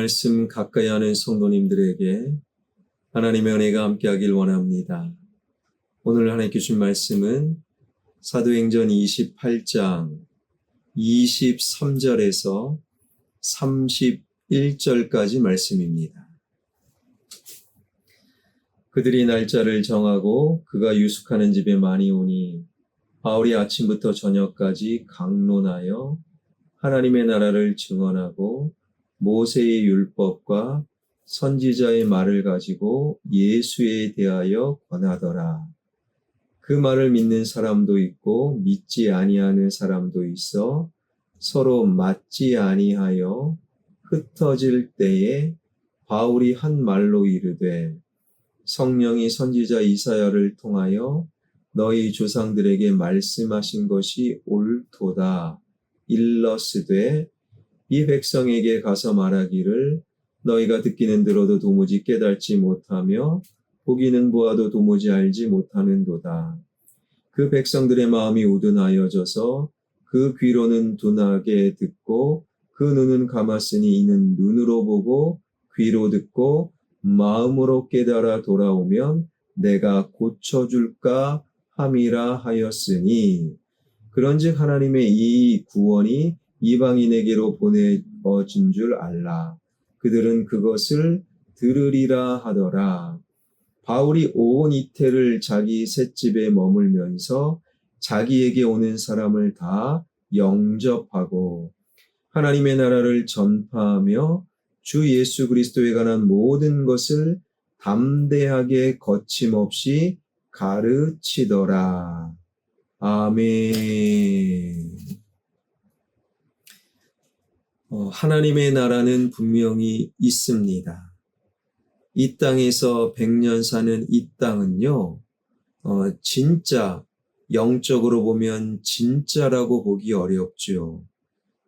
말씀 가까이 하는 성도님들에게 하나님의 은혜가 함께하길 원합니다. 오늘 하나님께 주신 말씀은 사도행전 28장 23절에서 31절까지 말씀입니다. 그들이 날짜를 정하고 그가 유숙하는 집에 많이 오니 바울이 아침부터 저녁까지 강론하여 하나님의 나라를 증언하고 모세의 율법과 선지자의 말을 가지고 예수에 대하여 권하더라. 그 말을 믿는 사람도 있고 믿지 아니하는 사람도 있어 서로 맞지 아니하여 흩어질 때에 바울이 한 말로 이르되 성령이 선지자 이사야를 통하여 너희 조상들에게 말씀하신 것이 옳도다. 일러스되 이 백성에게 가서 말하기를 너희가 듣기는 들어도 도무지 깨닫지 못하며 보기는 보아도 도무지 알지 못하는도다. 그 백성들의 마음이 우둔하여져서 그 귀로는 둔하게 듣고 그 눈은 감았으니 이는 눈으로 보고 귀로 듣고 마음으로 깨달아 돌아오면 내가 고쳐줄까 함이라 하였으니 그런즉 하나님의 이 구원이 이방인에게로 보내어진 줄 알라. 그들은 그것을 들으리라 하더라. 바울이 온 이태를 자기 셋집에 머물면서 자기에게 오는 사람을 다 영접하고 하나님의 나라를 전파하며 주 예수 그리스도에 관한 모든 것을 담대하게 거침없이 가르치더라. 아멘. 하나님의 나라는 분명히 있습니다. 이 땅에서 100년 사는 이 땅은요, 진짜 영적으로 보면 진짜라고 보기 어렵죠.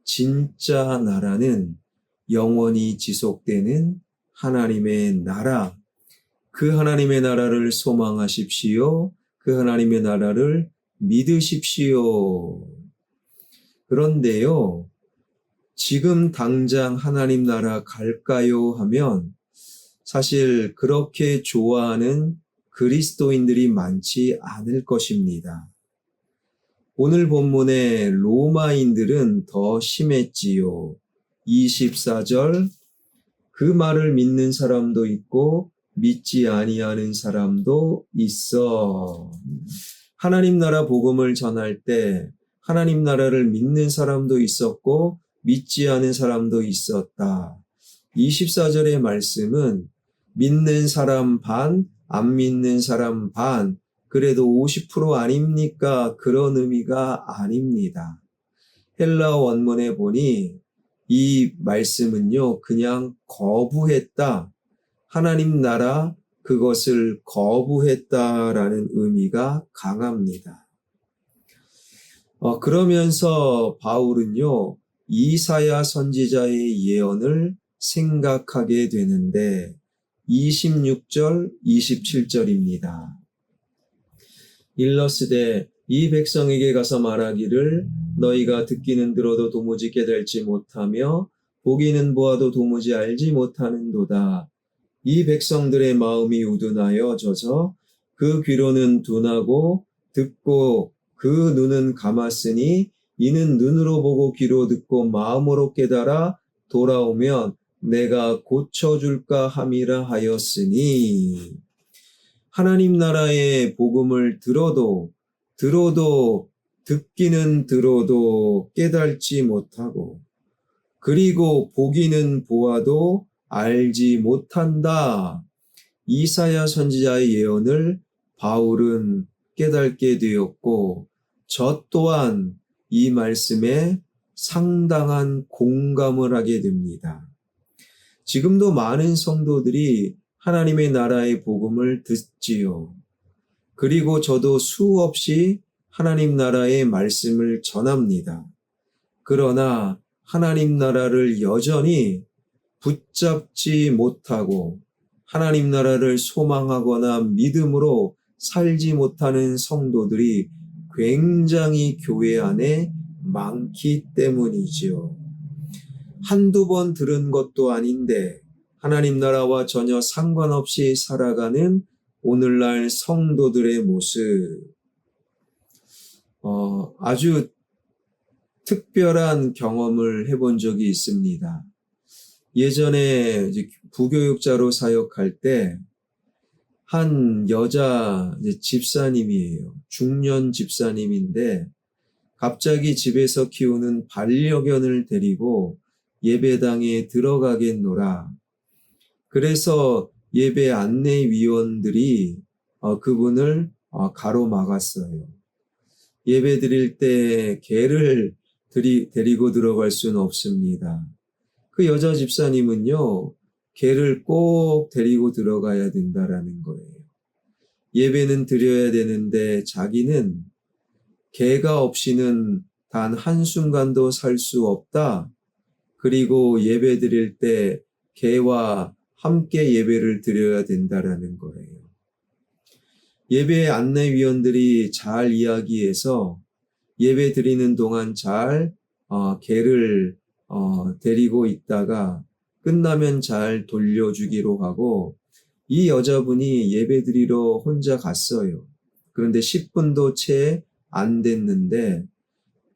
진짜 나라는 영원히 지속되는 하나님의 나라, 그 하나님의 나라를 소망하십시오. 그 하나님의 나라를 믿으십시오. 그런데요, 지금 당장 하나님 나라 갈까요 하면 사실 그렇게 좋아하는 그리스도인들이 많지 않을 것입니다. 오늘 본문의 로마인들은 더 심했지요. 24절 그 말을 믿는 사람도 있고 믿지 아니하는 사람도 있어. 하나님 나라 복음을 전할 때 하나님 나라를 믿는 사람도 있었고 믿지 않은 사람도 있었다. 24절의 말씀은 믿는 사람 반, 안 믿는 사람 반, 그래도 50% 아닙니까? 그런 의미가 아닙니다. 헬라어 원문에 보니 이 말씀은요, 그냥 거부했다. 하나님 나라 그것을 거부했다라는 의미가 강합니다. 그러면서 바울은요, 이사야 선지자의 예언을 생각하게 되는데 26절, 27절입니다. 일러스되 이 백성에게 가서 말하기를 너희가 듣기는 들어도 도무지 깨달지 못하며 보기는 보아도 도무지 알지 못하는도다. 이 백성들의 마음이 우둔하여져서 그 귀로는 둔하고 듣고 그 눈은 감았으니 이는 눈으로 보고 귀로 듣고 마음으로 깨달아 돌아오면 내가 고쳐줄까 함이라 하였으니 하나님 나라의 복음을 들어도 듣기는 들어도 깨달지 못하고 그리고 보기는 보아도 알지 못한다. 이사야 선지자의 예언을 바울은 깨닫게 되었고 저 또한 이 말씀에 상당한 공감을 하게 됩니다. 지금도 많은 성도들이 하나님의 나라의 복음을 듣지요. 그리고 저도 수없이 하나님 나라의 말씀을 전합니다. 그러나 하나님 나라를 여전히 붙잡지 못하고 하나님 나라를 소망하거나 믿음으로 살지 못하는 성도들이 굉장히 교회 안에 많기 때문이지요. 한두 번 들은 것도 아닌데 하나님 나라와 전혀 상관없이 살아가는 오늘날 성도들의 모습, 아주 특별한 경험을 해본 적이 있습니다. 예전에 이제 부교육자로 사역할 때 한 여자 집사님이에요. 중년 집사님인데 갑자기 집에서 키우는 반려견을 데리고 예배당에 들어가겠노라. 그래서 예배 안내위원들이 그분을 가로막았어요. 예배 드릴 때 개를 데리고 들어갈 수는 없습니다. 그 여자 집사님은요, 개를 꼭 데리고 들어가야 된다라는 거예요. 예배는 드려야 되는데 자기는 개가 없이는 단 한순간도 살 수 없다. 그리고 예배 드릴 때 개와 함께 예배를 드려야 된다라는 거예요. 예배 안내위원들이 잘 이야기해서 예배 드리는 동안 잘 개를 데리고 있다가 끝나면 잘 돌려주기로 하고 이 여자분이 예배 드리러 혼자 갔어요. 그런데 10분도 채 안 됐는데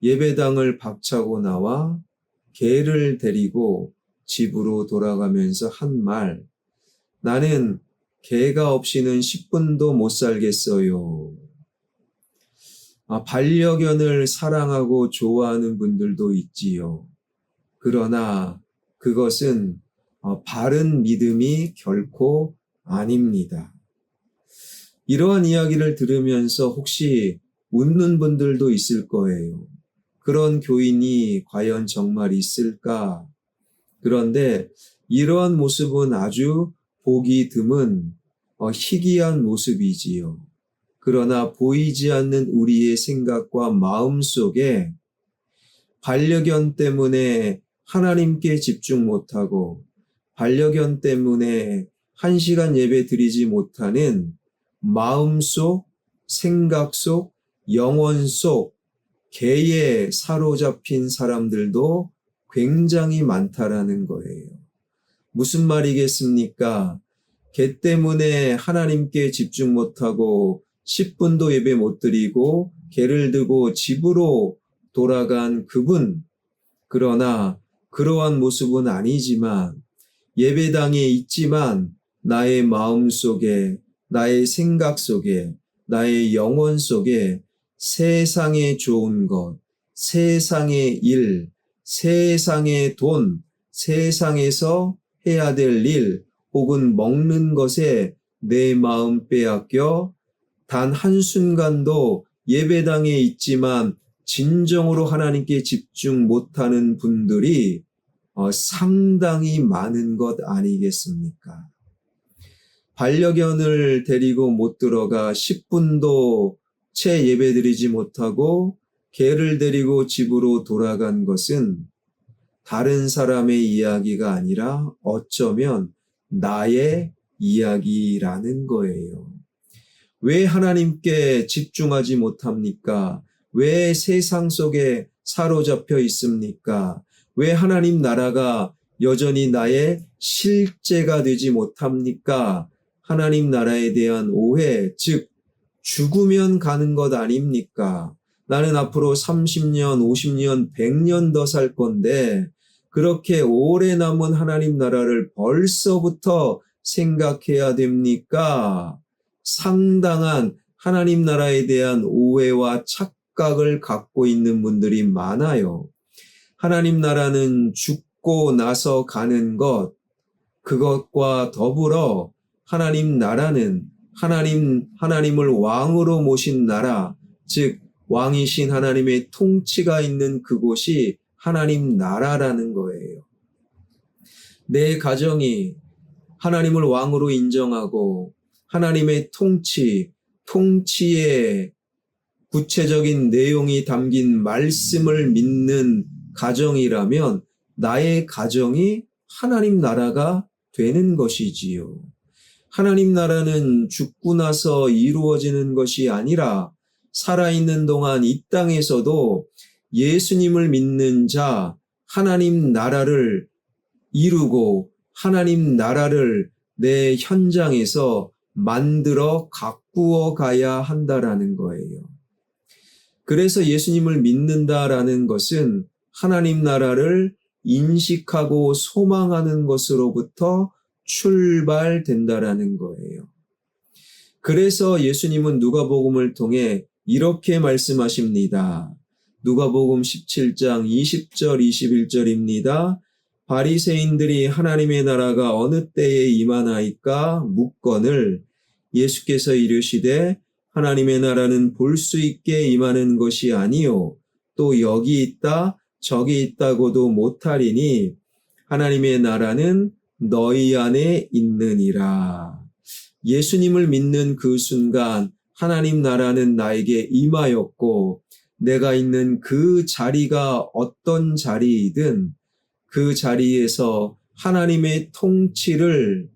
예배당을 박차고 나와 개를 데리고 집으로 돌아가면서 한 말, 나는 개가 없이는 10분도 못 살겠어요. 반려견을 사랑하고 좋아하는 분들도 있지요. 그러나 그것은 바른 믿음이 결코 아닙니다. 이러한 이야기를 들으면서 혹시 웃는 분들도 있을 거예요. 그런 교인이 과연 정말 있을까? 그런데 이러한 모습은 아주 보기 드문 희귀한 모습이지요. 그러나 보이지 않는 우리의 생각과 마음 속에 반려견 때문에 하나님께 집중 못하고 반려견 때문에 1시간 예배 드리지 못하는 마음 속, 생각 속, 영혼 속 개에 사로잡힌 사람들도 굉장히 많다라는 거예요. 무슨 말이겠습니까? 개 때문에 하나님께 집중 못하고 10분도 예배 못 드리고 개를 두고 집으로 돌아간 그분, 그러나 그러한 모습은 아니지만 예배당에 있지만 나의 마음 속에, 나의 생각 속에, 나의 영혼 속에 세상의 좋은 것, 세상의 일, 세상의 돈, 세상에서 해야 될 일, 혹은 먹는 것에 내 마음 빼앗겨 단 한순간도 예배당에 있지만 진정으로 하나님께 집중 못하는 분들이 상당히 많은 것 아니겠습니까? 반려견을 데리고 못 들어가 10분도 채 예배드리지 못하고 개를 데리고 집으로 돌아간 것은 다른 사람의 이야기가 아니라 어쩌면 나의 이야기라는 거예요. 왜 하나님께 집중하지 못합니까? 왜 세상 속에 사로잡혀 있습니까? 왜 하나님 나라가 여전히 나의 실제가 되지 못합니까? 하나님 나라에 대한 오해, 즉 죽으면 가는 것 아닙니까? 나는 앞으로 30년, 50년, 100년 더 살 건데 그렇게 오래 남은 하나님 나라를 벌써부터 생각해야 됩니까? 상당한 하나님 나라에 대한 오해와 착각을 갖고 있는 분들이 많아요. 하나님 나라는 죽고 나서 가는 것, 그것과 더불어 하나님 나라는 하나님을 왕으로 모신 나라, 즉 왕이신 하나님의 통치가 있는 그곳이 하나님 나라라는 거예요. 내 가정이 하나님을 왕으로 인정하고 하나님의 통치의 구체적인 내용이 담긴 말씀을 믿는 가정이라면 나의 가정이 하나님 나라가 되는 것이지요. 하나님 나라는 죽고 나서 이루어지는 것이 아니라 살아있는 동안 이 땅에서도 예수님을 믿는 자, 하나님 나라를 이루고 하나님 나라를 내 현장에서 만들어 가꾸어 가야 한다라는 거예요. 그래서 예수님을 믿는다라는 것은 하나님 나라를 인식하고 소망하는 것으로부터 출발된다라는 거예요. 그래서 예수님은 누가복음을 통해 이렇게 말씀하십니다. 누가복음 17장 20절 21절입니다. 바리새인들이 하나님의 나라가 어느 때에 임하나이까 묻거늘 예수께서 이르시되 하나님의 나라는 볼 수 있게 임하는 것이 아니요 또 여기 있다 저기 있다고도 못하리니 하나님의 나라는 너희 안에 있느니라. 예수님을 믿는 그 순간 하나님 나라는 나에게 임하였고 내가 있는 그 자리가 어떤 자리이든 그 자리에서 하나님의 통치를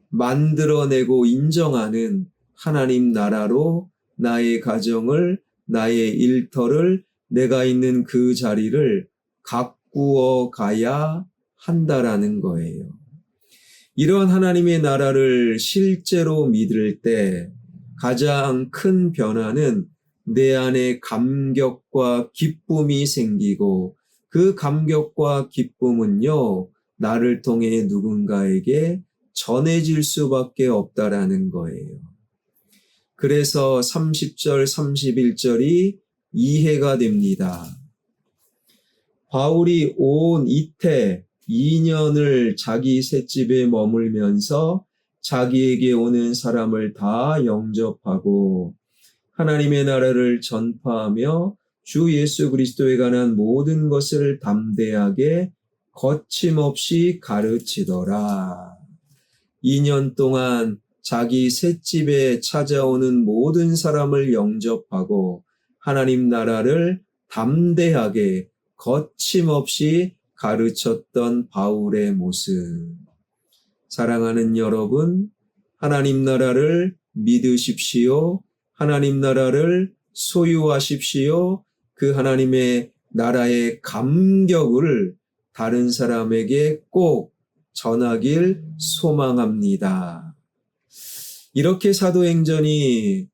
만들어내고 인정하는 하나님 나라로 나의 가정을, 나의 일터를, 내가 있는 그 자리를 가꾸어 가야 한다라는 거예요. 이런 하나님의 나라를 실제로 믿을 때 가장 큰 변화는 내 안에 감격과 기쁨이 생기고 그 감격과 기쁨은요, 나를 통해 누군가에게 전해질 수밖에 없다라는 거예요. 그래서 30절, 31절이 이해가 됩니다. 바울이 온 이태 2년을 자기 셋집에 머물면서 자기에게 오는 사람을 다 영접하고 하나님의 나라를 전파하며 주 예수 그리스도에 관한 모든 것을 담대하게 거침없이 가르치더라. 2년 동안 자기 셋집에 찾아오는 모든 사람을 영접하고 하나님 나라를 담대하게 거침없이 가르쳤던 바울의 모습. 사랑하는 여러분, 하나님 나라를 믿으십시오. 하나님 나라를 소유하십시오. 그 하나님의 나라의 감격을 다른 사람에게 꼭 전하길 소망합니다. 이렇게 사도행전이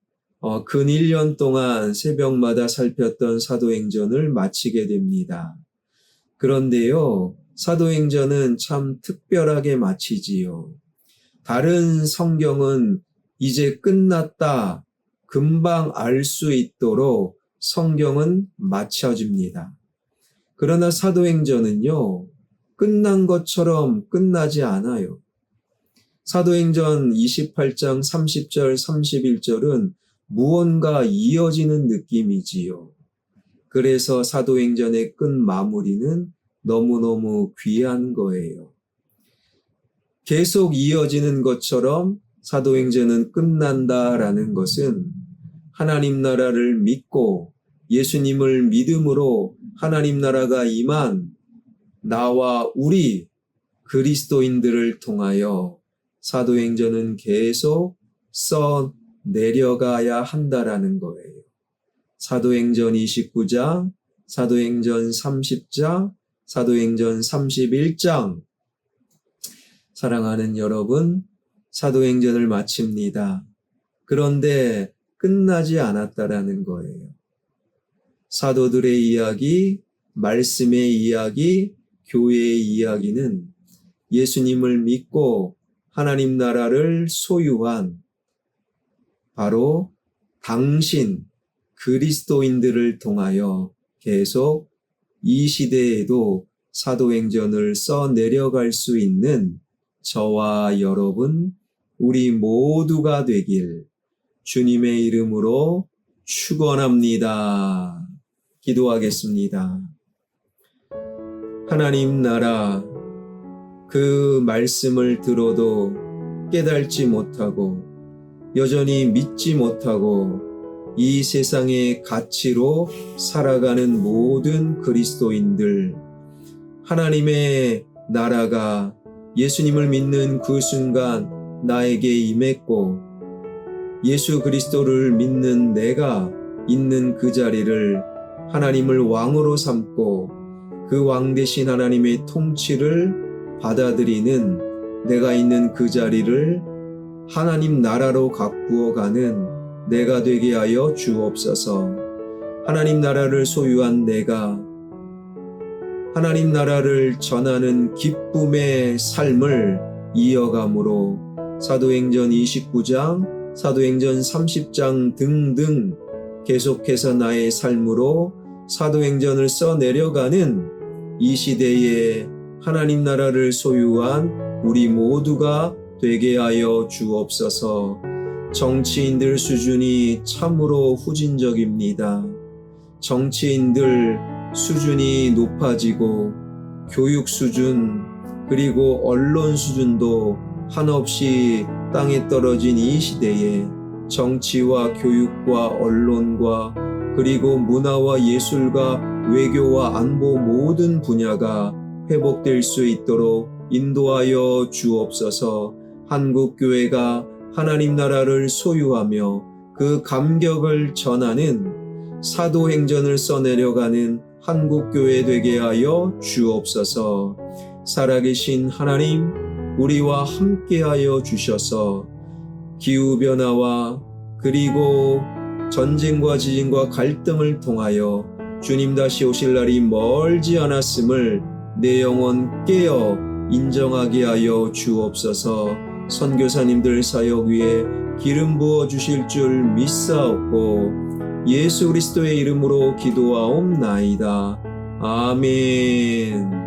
근 1년 동안 새벽마다 살폈던 사도행전을 마치게 됩니다. 그런데요, 사도행전은 참 특별하게 마치지요. 다른 성경은 이제 끝났다, 금방 알 수 있도록 성경은 맞춰줍니다. 그러나 사도행전은요, 끝난 것처럼 끝나지 않아요. 사도행전 28장 30절 31절은 무언가 이어지는 느낌이지요. 그래서 사도행전의 끝 마무리는 너무너무 귀한 거예요. 계속 이어지는 것처럼 사도행전은 끝난다라는 것은 하나님 나라를 믿고 예수님을 믿음으로 하나님 나라가 임한 나와 우리 그리스도인들을 통하여 사도행전은 계속 써 내려가야 한다라는 거예요. 사도행전 29장, 사도행전 30장, 사도행전 31장. 사랑하는 여러분, 사도행전을 마칩니다. 그런데 끝나지 않았다라는 거예요. 사도들의 이야기, 말씀의 이야기, 교회의 이야기는 예수님을 믿고 하나님 나라를 소유한 바로 당신 그리스도인들을 통하여 계속 이 시대에도 사도행전을 써 내려갈 수 있는 저와 여러분, 우리 모두가 되길 주님의 이름으로 축원합니다. 기도하겠습니다. 하나님 나라, 그 말씀을 들어도 깨달지 못하고 여전히 믿지 못하고 이 세상의 가치로 살아가는 모든 그리스도인들, 하나님의 나라가 예수님을 믿는 그 순간 나에게 임했고 예수 그리스도를 믿는 내가 있는 그 자리를 하나님을 왕으로 삼고 그 왕 대신 하나님의 통치를 받아들이는 내가 있는 그 자리를 하나님 나라로 가꾸어 가는 내가 되게 하여 주옵소서. 하나님 나라를 소유한 내가 하나님 나라를 전하는 기쁨의 삶을 이어감으로 사도행전 29장, 사도행전 30장 등등 계속해서 나의 삶으로 사도행전을 써내려가는 이 시대에 하나님 나라를 소유한 우리 모두가 되게 하여 주옵소서. 정치인들 수준이 참으로 후진적입니다. 정치인들 수준이 높아지고 교육 수준 그리고 언론 수준도 한없이 땅에 떨어진 이 시대에 정치와 교육과 언론과 그리고 문화와 예술과 외교와 안보 모든 분야가 회복될 수 있도록 인도하여 주옵소서. 한국교회가 하나님 나라를 소유하며 그 감격을 전하는 사도행전을 써내려가는 한국교회 되게 하여 주옵소서. 살아계신 하나님, 우리와 함께하여 주셔서 기후변화와 그리고 전쟁과 지진과 갈등을 통하여 주님 다시 오실 날이 멀지 않았음을 내 영혼 깨어 인정하게 하여 주옵소서. 선교사님들 사역 위에 기름 부어 주실 줄 믿사옵고 예수 그리스도의 이름으로 기도하옵나이다. 아멘.